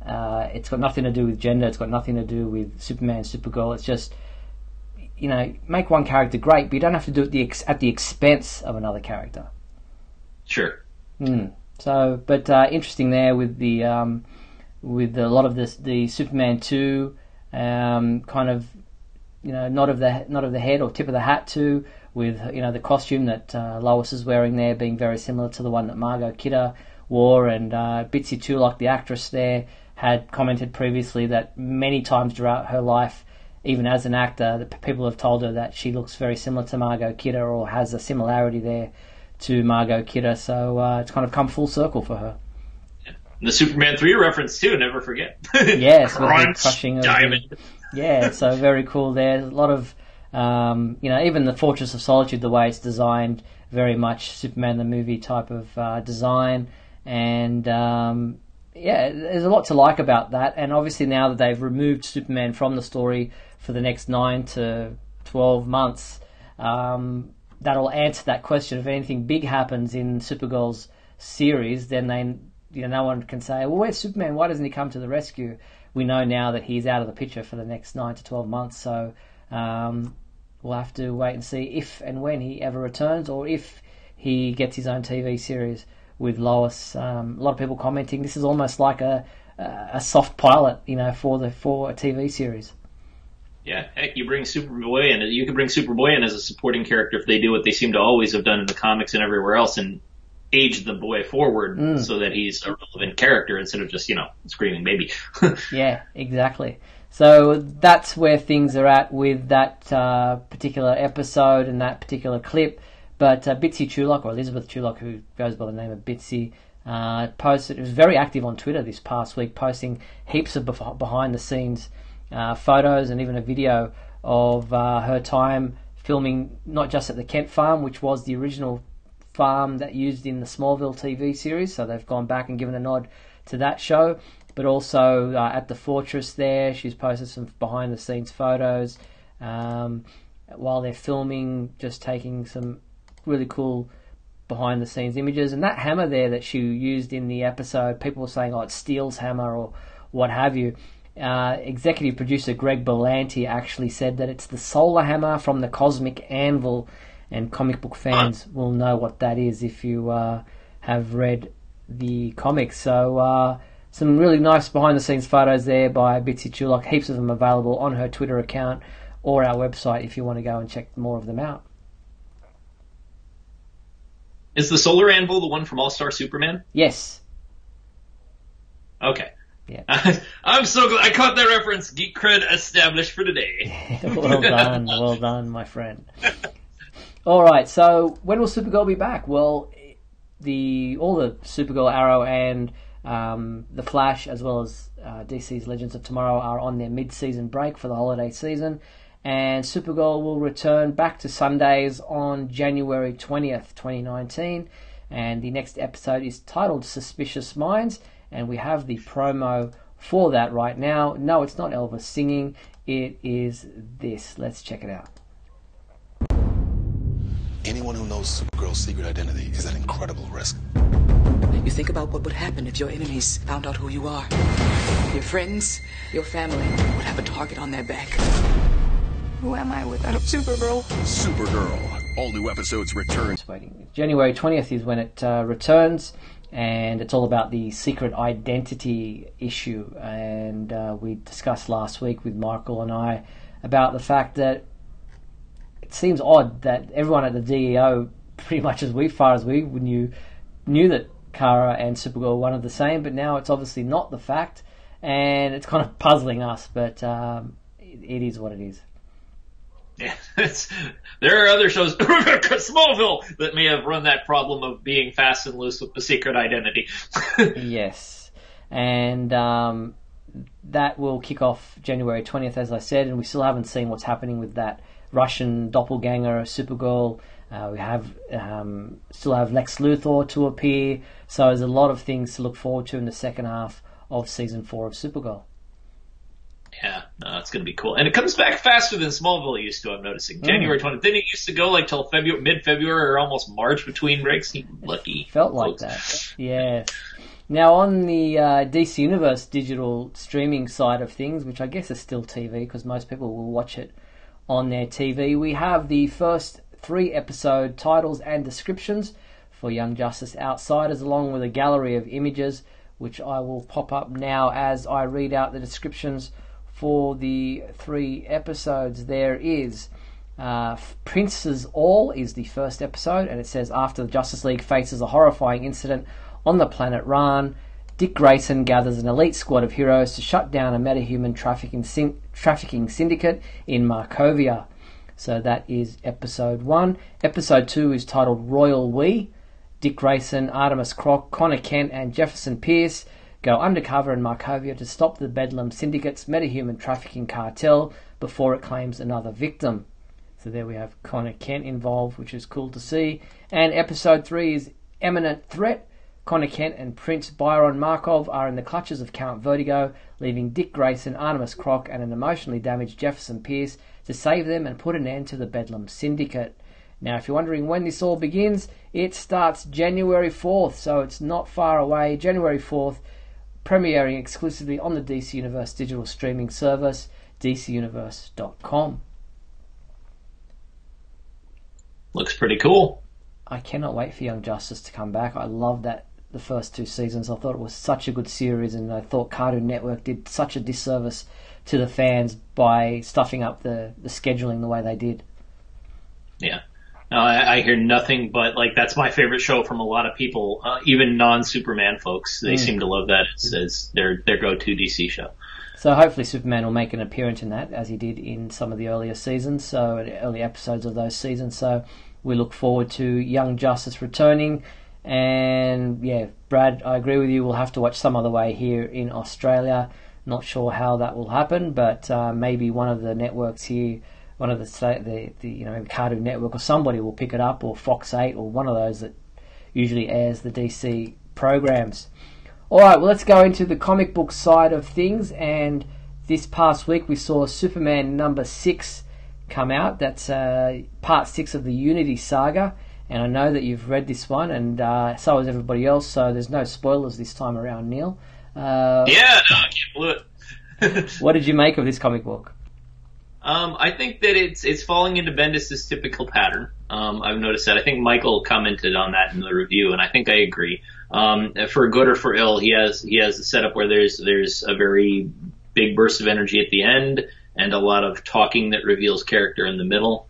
It's got nothing to do with gender. It's got nothing to do with Superman, Supergirl. It's just, make one character great, but you don't have to do it at the expense of another character. Sure. So, but interesting there with a lot of the Superman 2 kind of, nod of the head or tip of the hat to, with the costume that Lois is wearing there being very similar to the one that Margot Kidder wore, and Bitsy Tulloch, the actress there, had commented previously that many times throughout her life, even as an actor, the people have told her that she looks very similar to Margot Kidder, or has a similarity there to Margot Kidder. So it's kind of come full circle for her. The Superman 3 reference too, never forget. Yes, crushing diamond. Yeah, so very cool there. A lot of, even the Fortress of Solitude, the way it's designed, very much Superman the movie type of design. And, there's a lot to like about that. And obviously now that they've removed Superman from the story for the next 9 to 12 months, that'll answer that question. If anything big happens in Supergirl's series, then no one can say, well, where's Superman? Why doesn't he come to the rescue? We know now that he's out of the picture for the next 9 to 12 months, so we'll have to wait and see if and when he ever returns, or if he gets his own TV series with Lois. A lot of people commenting this is almost like a soft pilot, for a TV series. Yeah, heck, you bring Superboy in. You could bring Superboy in as a supporting character if they do what they seem to always have done in the comics and everywhere else, and age the boy forward so that he's a relevant character instead of just, screaming baby. Yeah, exactly. So that's where things are at with that particular episode and that particular clip. But Bitsy Tulloch, or Elizabeth Tulloch, who goes by the name of Bitsy, posted, it was very active on Twitter this past week, posting heaps of behind-the-scenes photos and even a video of her time filming not just at the Kent farm, which was the original farm that used in the Smallville TV series, so they've gone back and given a nod to that show, but also at the fortress there. She's posted some behind the scenes photos while they're filming, just taking some really cool behind the scenes images. And that hammer there that she used in the episode, people were saying, it's Steel's hammer or what have you. Executive producer Greg Berlanti actually said that it's the solar hammer from the Cosmic Anvil, and comic book fans will know what that is if you have read the comics. So some really nice behind-the-scenes photos there by Bitsy Tulloch, heaps of them available on her Twitter account or our website if you want to go and check more of them out. Is the Solar Anvil the one from All-Star Superman? Yes. Okay. Yeah. I'm so glad I caught that reference. Geek cred established for today. Well done, my friend. All right, so when will Supergirl be back? Well, all the Supergirl, Arrow, and the Flash, as well as DC's Legends of Tomorrow, are on their mid-season break for the holiday season, and Supergirl will return back to Sundays on January 20th, 2019, and the next episode is titled Suspicious Minds, and we have the promo for that right now. No, it's not Elvis singing, it is this. Let's check it out. Anyone who knows Supergirl's secret identity is at incredible risk. You think about what would happen if your enemies found out who you are. Your friends, your family would have a target on their back. Who am I without Supergirl? Supergirl. All new episodes return. January 20th is when it returns, and it's all about the secret identity issue. And we discussed last week with Michael and I about the fact that it seems odd that everyone at the DEO, pretty much as far as we knew that Kara and Supergirl were one of the same, but now it's obviously not the fact, and it's kind of puzzling us, but it is what it is. Yeah, there are other shows, Smallville, that may have run that problem of being fast and loose with the secret identity. Yes, and that will kick off January 20th, as I said, and we still haven't seen what's happening with that Russian doppelganger Supergirl. We still have Lex Luthor to appear, so there's a lot of things to look forward to in the second half of season 4 of Supergirl. Yeah, no, it's going to be cool. And it comes back faster than Smallville used to, I'm noticing. January 20th. Didn't it used to go like till mid-February or almost March between breaks? Lucky. Felt like that. Yes. Now, on the DC Universe digital streaming side of things, which I guess is still TV because most people will watch it on their TV, we have the first 3 episode titles and descriptions for Young Justice Outsiders, along with a gallery of images, which I will pop up now as I read out the descriptions for the 3 episodes. There is Prince's All is the first episode, and it says, after the Justice League faces a horrifying incident on the planet Rann, Dick Grayson gathers an elite squad of heroes to shut down a metahuman trafficking syndicate in Markovia. So that is episode 1. Episode 2 is titled Royal We. Dick Grayson, Artemis Croc, Connor Kent and Jefferson Pierce go undercover in Markovia to stop the Bedlam Syndicate's metahuman trafficking cartel before it claims another victim. So there we have Connor Kent involved, which is cool to see. And episode 3 is Imminent Threat. Connor Kent and Prince Byron Markov are in the clutches of Count Vertigo, leaving Dick Grayson, Artemis Croc and an emotionally damaged Jefferson Pierce to save them and put an end to the Bedlam Syndicate. Now, if you're wondering when this all begins, it starts January 4th, so it's not far away. January 4th, premiering exclusively on the DC Universe digital streaming service, dcuniverse.com. Looks pretty cool. I cannot wait for Young Justice to come back. I love that the first 2 seasons. I thought it was such a good series, and I thought Cartoon Network did such a disservice to the fans by stuffing up the scheduling the way they did. Yeah. No, I hear nothing but, like, that's my favorite show from a lot of people, even non-Superman folks. They seem to love that as their go-to DC show. So hopefully Superman will make an appearance in that, as he did in some of the earlier seasons, so early episodes of those seasons. So we look forward to Young Justice returning. And yeah, Brad, I agree with you. We'll have to watch some other way here in Australia. Not sure how that will happen, but maybe one of the networks here, one of the maybe Cartoon Network or somebody will pick it up, or Fox 8 or one of those that usually airs the DC programs. All right, well, let's go into the comic book side of things. And this past week we saw Superman number 6 come out. That's part 6 of the Unity saga. And I know that you've read this one, and so has everybody else, so there's no spoilers this time around, Neil. I can't believe it. What did you make of this comic book? I think that it's falling into Bendis' typical pattern. I've noticed that. I think Michael commented on that in the review, and I think I agree. For good or for ill, he has a setup where there's a very big burst of energy at the end, and a lot of talking that reveals character in the middle.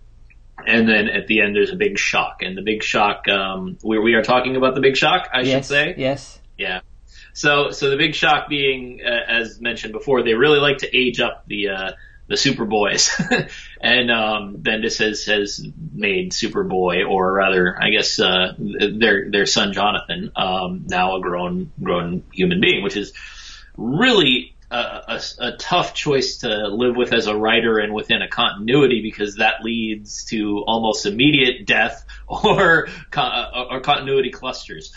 And then at the end, there's a big shock. And the big shock, we are talking about the big shock, I should say. Yes. Yeah. So the big shock being, as mentioned before, they really like to age up the Superboys. And, Bendis has made Superboy, or rather, I guess, their son Jonathan, now a grown human being, which is really a tough choice to live with as a writer and within a continuity, because that leads to almost immediate death or continuity clusters.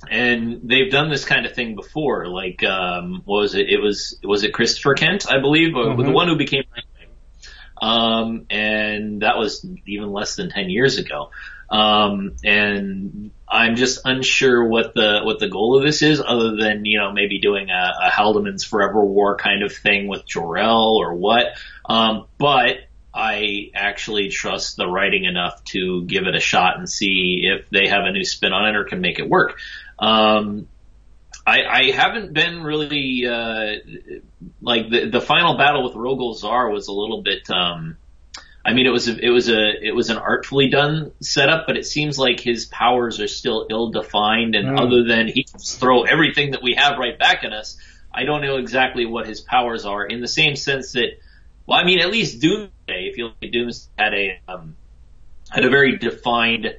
And they've done this kind of thing before. Like, what was it? Was it Christopher Kent, I believe, the one who became Nightwing. And that was even less than 10 years ago. And I'm just unsure what the goal of this is, other than, maybe doing a Haldeman's Forever War kind of thing with Jor-El or what. But I actually trust the writing enough to give it a shot and see if they have a new spin on it or can make it work. I haven't been really like the final battle with Rogol Zar was a little bit. I mean, it was an artfully done setup, but it seems like his powers are still ill-defined, and other than he can just throw everything that we have right back at us, I don't know exactly what his powers are. In the same sense that, well, I mean, at least Doomsday, if you look at Doomsday, had a very defined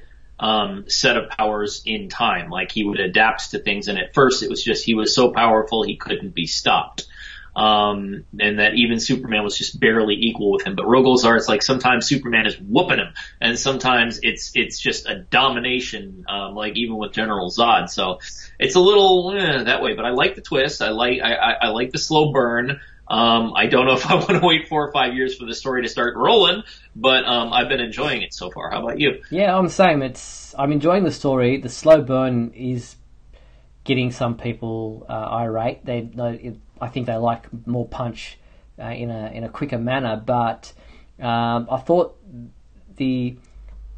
set of powers in time. Like, he would adapt to things, and at first it was just he was so powerful he couldn't be stopped. And that even Superman was just barely equal with him. But Rogol Zar, it's like sometimes Superman is whooping him, and sometimes it's just a domination, like even with General Zod. So it's a little that way. But I like the twist. I like the slow burn. I don't know if I want to wait 4 or 5 years for the story to start rolling, but I've been enjoying it so far. How about you? Yeah, I'm the same. I'm enjoying the story. The slow burn is getting some people irate. I think they like more punch in a quicker manner. But I thought the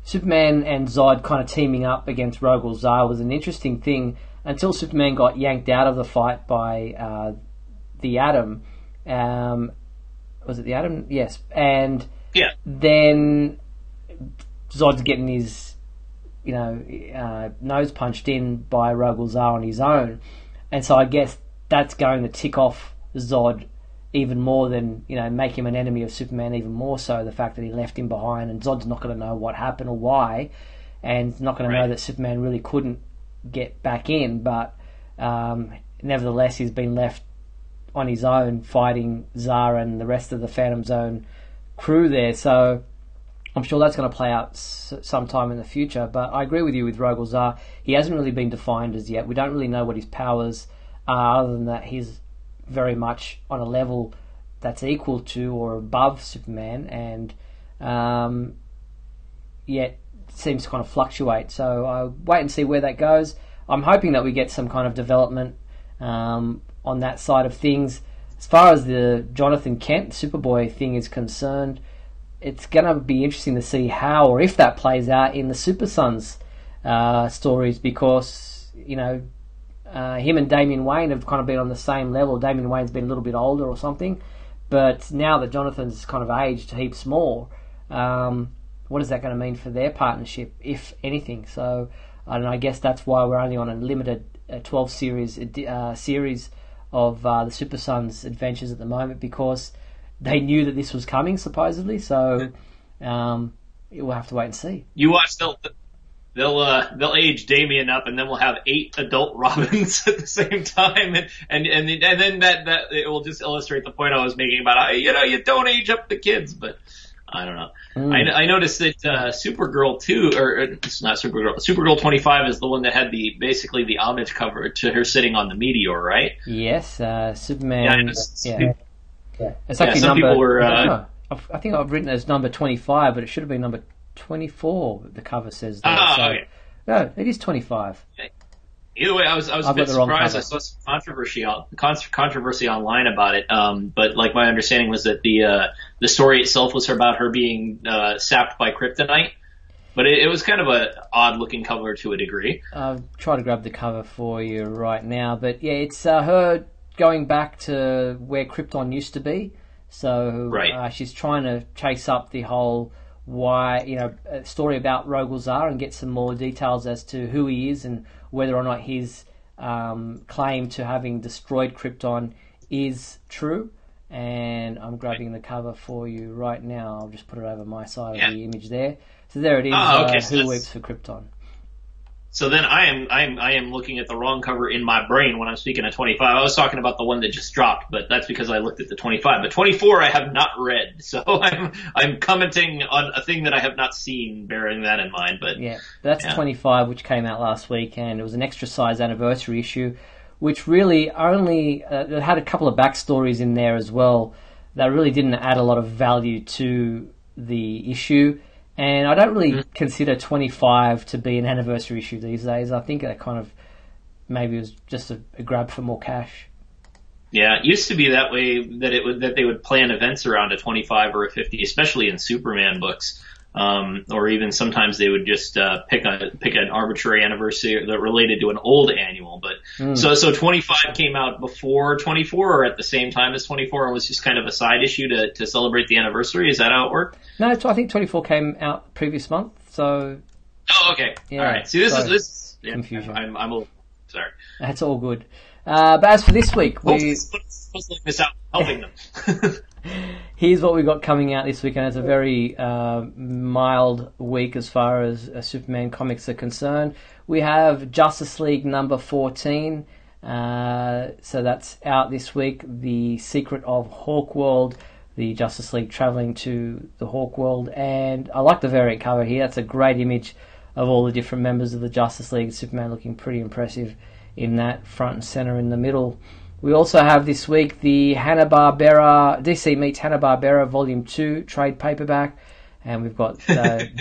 Superman and Zod kind of teaming up against Rogol Zar was an interesting thing until Superman got yanked out of the fight by the Atom. Was it the Atom? Yes. And then Zod's getting his nose punched in by Rogol Zar on his own, and so I guess that's going to tick off Zod even more than, make him an enemy of Superman even more so, the fact that he left him behind, and Zod's not going to know what happened or why, and not going to know that Superman really couldn't get back in, but nevertheless he's been left on his own fighting Zar and the rest of the Phantom Zone crew there, so I'm sure that's going to play out sometime in the future. But I agree with you with Rogol Zar. He hasn't really been defined as yet. We don't really know what his powers are, other than that he's very much on a level that's equal to or above Superman, and yet seems to kind of fluctuate. So I'll wait and see where that goes. I'm hoping that we get some kind of development on that side of things. As far as the Jonathan Kent Superboy thing is concerned, it's going to be interesting to see how or if that plays out in the Super Sons stories, because him and Damian Wayne have kind of been on the same level. Damian Wayne's been a little bit older or something, but now that Jonathan's kind of aged heaps more, what is that going to mean for their partnership, if anything? So I guess that's why we're only on a limited 12 series of the Super Sons adventures at the moment, because they knew that this was coming, supposedly. So we'll have to wait and see. You watch, they'll age Damian up, and then we'll have 8 adult Robins at the same time, and then that it will just illustrate the point I was making about how, you don't age up the kids, but I don't know. I noticed that Supergirl 2, or it's not Supergirl, Supergirl 25 is the one that had basically the homage cover to her sitting on the meteor, right? Yes, Superman. Yeah. It's actually some number. People were, I think I've written it as number 25, but it should have been number 24. The cover says there. Okay. No, it is 25. Either way, I was a bit surprised. I saw some controversy online about it. But like my understanding was that the story itself was about her being sapped by kryptonite. But it was kind of a odd looking cover to a degree. I'll try to grab the cover for you right now. But yeah, it's her going back to where Krypton used to be. So she's trying to chase up the whole story about Rogol Zar and get some more details as to who he is and whether or not his claim to having destroyed Krypton is true. And I'm grabbing the cover for you right now. I'll just put it over my side of the image there. So there it is. Who weeps for Krypton. So then I am looking at the wrong cover in my brain when I'm speaking of 25. I was talking about the one that just dropped, but that's because I looked at the 25. But 24 I have not read, so I'm commenting on a thing that I have not seen, bearing that in mind. But that's 25, which came out last week, and it was an extra size anniversary issue, which really only it had a couple of backstories in there as well that really didn't add a lot of value to the issue. And I don't really consider 25 to be an anniversary issue these days. I think that kind of maybe was just a grab for more cash. Yeah, it used to be that way, that they would plan events around a 25 or a 50, especially in Superman books. or even sometimes they would just pick an arbitrary anniversary that related to an old annual. But so 25 came out before 24 or at the same time as 24 and was just kind of a side issue to celebrate the anniversary. Is that how it worked? No, I think 24 came out previous month. So. Oh, okay. Yeah, all right. See, this confusion. I'm a little sorry. That's all good. But as for this week, puzzling this out, helping them. Here's what we got coming out this week, and it's a very mild week as far as Superman comics are concerned. We have Justice League number 14, so that's out this week. The Secret of Hawkworld, the Justice League travelling to the Hawkworld, and I like the variant cover here. That's a great image of all the different members of the Justice League. Superman looking pretty impressive in that front and centre in the middle. We also have this week the Hanna-Barbera, DC Meets Hanna-Barbera Volume 2 trade paperback, and we've got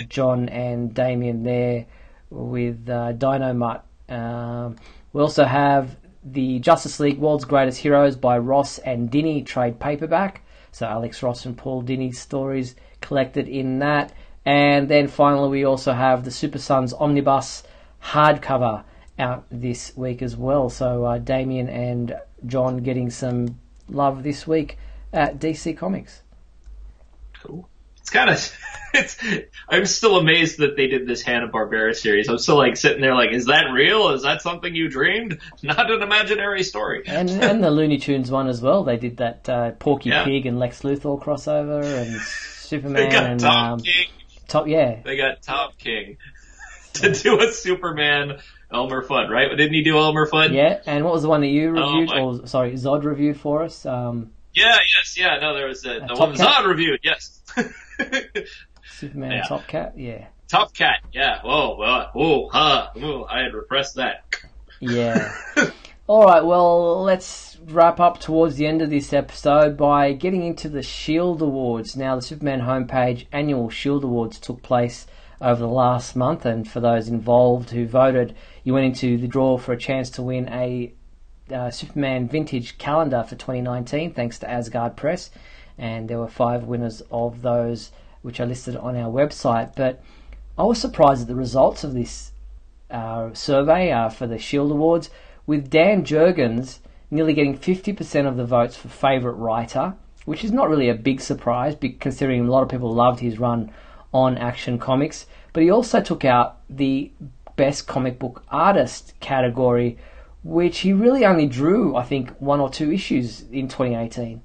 John and Damien there with Dynamite. We also have the Justice League World's Greatest Heroes by Ross and Dini trade paperback, so Alex Ross and Paul Dini's stories collected in that. And then finally we also have the Super Sons Omnibus hardcover out this week as well. So Damien and John getting some love this week at DC Comics. Cool. I'm still amazed that they did this Hanna-Barbera series. I'm still sitting there is that real? Is that something you dreamed? Not an imaginary story. And the Looney Tunes one as well. They did that Porky Pig and Lex Luthor crossover, and Superman they got and Tom King. They got Tom King to do a Superman Elmer Fudd, right? Didn't he do Elmer Fudd? Yeah, and what was the one that you reviewed? Zod reviewed for us? No, there was the one Zod reviewed, yes. Superman Top Cat, yeah. Top Cat, yeah. I had repressed that. Yeah. Alright, well, let's wrap up towards the end of this episode by getting into the Shield Awards. Now, the Superman homepage annual Shield Awards took place over the last month, and for those involved who voted, you went into the draw for a chance to win a Superman vintage calendar for 2019, thanks to Asgard Press, and there were 5 winners of those, which are listed on our website. But I was surprised at the results of this survey for the Shield Awards, with Dan Jurgens nearly getting 50% of the votes for favourite writer, which is not really a big surprise, considering a lot of people loved his run on Action Comics. But he also took out the Best Comic Book Artist category, which he really only drew, I think, 1 or 2 issues in 2018.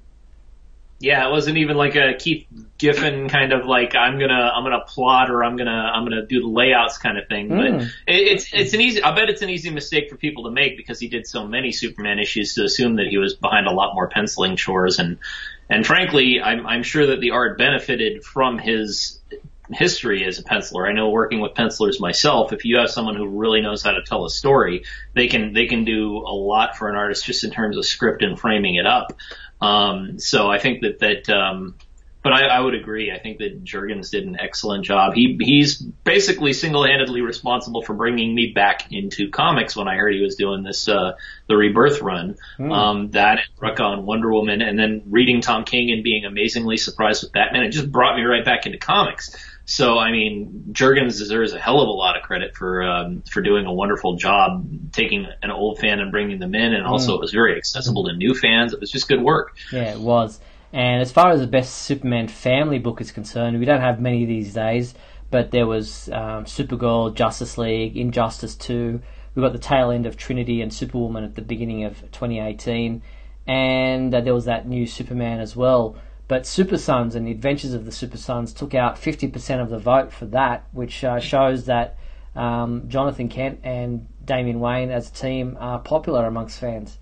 Yeah, it wasn't even like a Keith Giffen kind of I'm gonna plot or I'm gonna do the layouts kind of thing. But it's an easy. I bet it's an easy mistake for people to make because he did so many Superman issues to assume that he was behind a lot more penciling chores, and frankly, I'm sure that the art benefited from his history as a penciler. I know, working with pencilers myself, if you have someone who really knows how to tell a story, they can do a lot for an artist just in terms of script and framing it up. So I think but I would agree. I think that Jurgens did an excellent job. He's basically single-handedly responsible for bringing me back into comics when I heard he was doing this, the Rebirth run. That and Rucka on Wonder Woman, and then reading Tom King and being amazingly surprised with Batman, it just brought me right back into comics. So, I mean, Jurgens deserves a hell of a lot of credit for doing a wonderful job, taking an old fan and bringing them in, and also it was very accessible to new fans. It was just good work. Yeah, it was. And as far as the best Superman family book is concerned, we don't have many these days, but there was Supergirl, Justice League, Injustice 2. We got the tail end of Trinity and Superwoman at the beginning of 2018, and there was that new Superman as well. But Super Sons and the Adventures of the Super Sons took out 50% of the vote for that, which shows that Jonathan Kent and Damian Wayne as a team are popular amongst fans.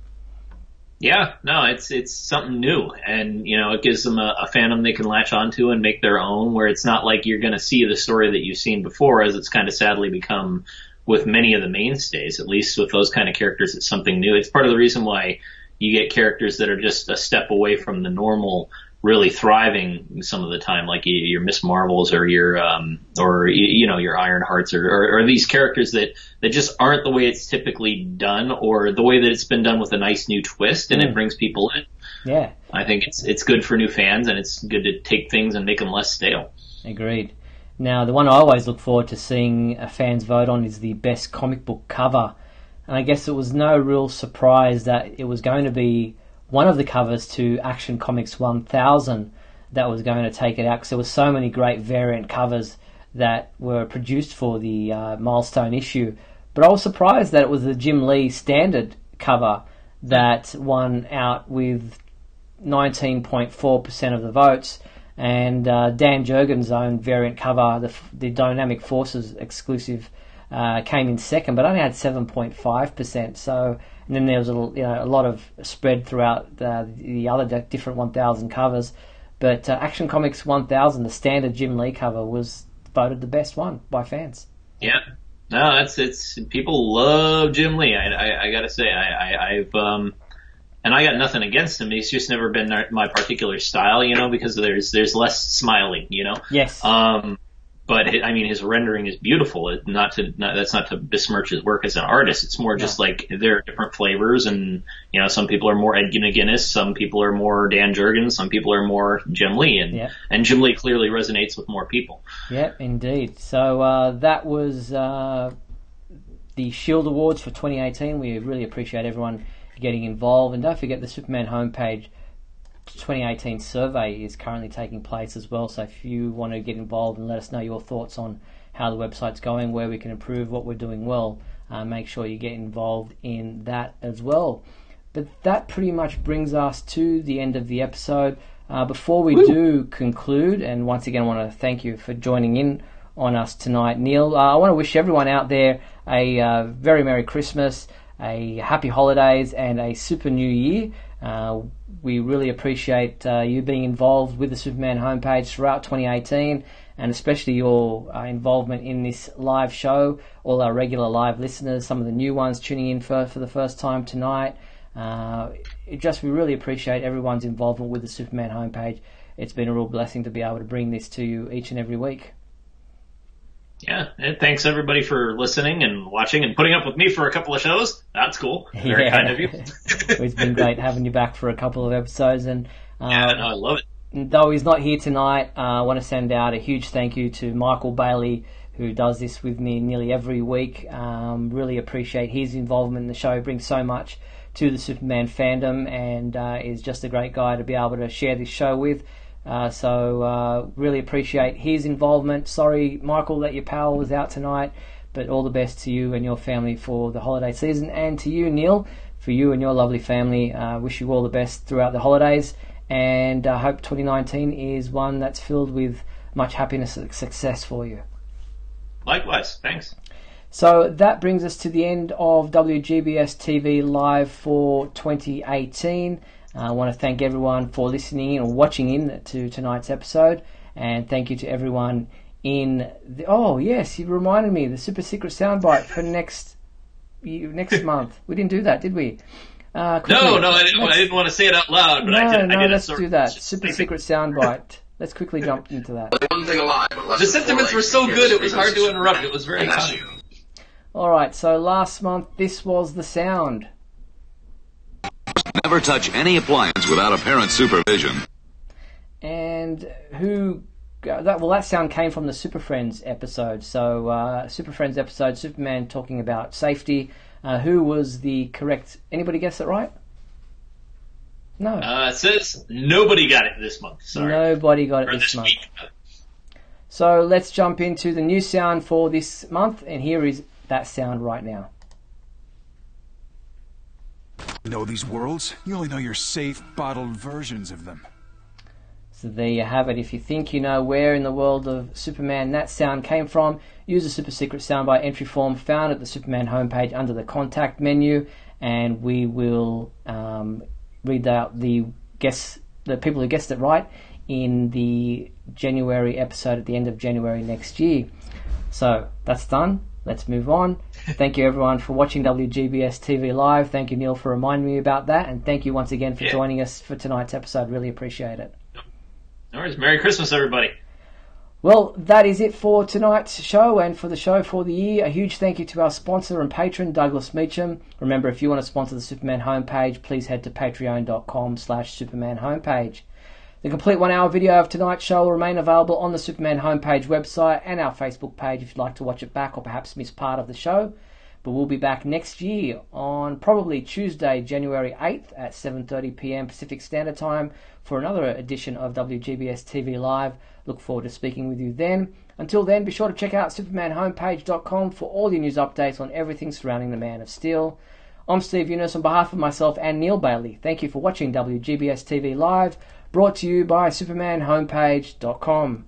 Yeah, no, it's something new, and it gives them a fandom they can latch onto and make their own, where it's not like you're going to see the story that you've seen before, as it's kind of sadly become with many of the mainstays. At least with those kind of characters, it's something new. It's part of the reason why you get characters that are just a step away from the normal really thriving some of the time, like your Miss Marvels or your Ironhearts or these characters that just aren't the way it's typically done, or the way that it's been done with a nice new twist, and it brings people in. Yeah. I think it's good for new fans, and it's good to take things and make them less stale. Agreed. Now, the one I always look forward to seeing fans vote on is the best comic book cover. And I guess it was no real surprise that it was going to be one of the covers to Action Comics 1000 that was going to take it out, because there were so many great variant covers that were produced for the milestone issue. But I was surprised that it was the Jim Lee standard cover that won out with 19.4% of the votes, and Dan Jurgen's own variant cover, the Dynamic Forces exclusive, came in second, but only had 7.5%. So, and then there was a lot of spread throughout the other different 1,000 covers. But Action Comics 1000, the standard Jim Lee cover, was voted the best one by fans. Yeah, no, it's people love Jim Lee. I gotta say, I've and I got nothing against him. He's just never been my particular style, because there's less smiling, Yes. But his rendering is beautiful. That's not to besmirch his work as an artist. It's more just like there are different flavors, and some people are more Ed Guinness, some people are more Dan Jurgens, some people are more Jim Lee, and Jim Lee clearly resonates with more people. Yeah, indeed. So that was the Shield Awards for 2018. We really appreciate everyone getting involved, and don't forget the Superman homepage 2018 survey is currently taking place as well. So if you want to get involved and let us know your thoughts on how the website's going, where we can improve, what we're doing well, make sure you get involved in that as well. But that pretty much brings us to the end of the episode. Before we do conclude, and once again I want to thank you for joining in on us tonight, Neil, I want to wish everyone out there a very Merry Christmas, a happy holidays, and a super new year. We really appreciate you being involved with the Superman homepage throughout 2018, and especially your involvement in this live show, all our regular live listeners, some of the new ones tuning in for the first time tonight. We really appreciate everyone's involvement with the Superman homepage. It's been a real blessing to be able to bring this to you each and every week. Yeah, and thanks everybody for listening and watching and putting up with me for a couple of shows. That's cool. Very kind of you. It's been great having you back for a couple of episodes. And I love it. Though he's not here tonight, I want to send out a huge thank you to Michael Bailey, who does this with me nearly every week. Really appreciate his involvement in the show. He brings so much to the Superman fandom, and is just a great guy to be able to share this show with. So really appreciate his involvement. Sorry, Michael, that your pal was out tonight, but all the best to you and your family for the holiday season, and to you, Neil, for you and your lovely family. Wish you all the best throughout the holidays, and I hope 2019 is one that's filled with much happiness and success for you. Likewise, thanks. So that brings us to the end of WGBS TV Live for 2018. I want to thank everyone for listening in or watching in to tonight's episode, and thank you to everyone in the... Oh, yes, you reminded me, the super secret soundbite for next month. We didn't do that, did we? No, I didn't want to say it out loud, but I did. Let's do that. Super secret soundbite. Let's quickly jump into that. The sentiments were so good, it was hard to interrupt. It was very funny. All right, so last month, this was the sound. Never touch any appliance without a parent's supervision. And that sound came from the Super Friends episode. So Super Friends episode, Superman talking about safety. Who was the correct... Anybody guess it right? No. It says nobody got it this month. Sorry. Nobody got it this month. Week. So let's jump into the new sound for this month, and here is that sound right now. You know these worlds? You only know your safe, bottled versions of them. So there you have it. If you think you know where in the world of Superman that sound came from, use the Super Secret Soundbite entry form found at the Superman homepage under the Contact menu, and we will read out the people who guessed it right in the January episode at the end of January next year. So that's done. Let's move on. Thank you everyone for watching WGBS TV Live. Thank you, Neil, for reminding me about that, and thank you once again for joining us for tonight's episode. Really appreciate it. No worries. Merry Christmas, everybody. Well, that is it for tonight's show and for the show for the year. A huge thank you to our sponsor and patron, Douglas Meacham. Remember, if you want to sponsor the Superman homepage, please head to patreon.com/Superman homepage. The complete 1 hour video of tonight's show will remain available on the Superman homepage website and our Facebook page if you'd like to watch it back or perhaps miss part of the show. But we'll be back next year on probably Tuesday, January 8th at 7:30 p.m. Pacific Standard Time for another edition of WGBS TV Live. Look forward to speaking with you then. Until then, be sure to check out supermanhomepage.com for all your news updates on everything surrounding the Man of Steel. I'm Steve Eunice on behalf of myself and Neil Bailey. Thank you for watching WGBS TV Live, brought to you by supermanhomepage.com.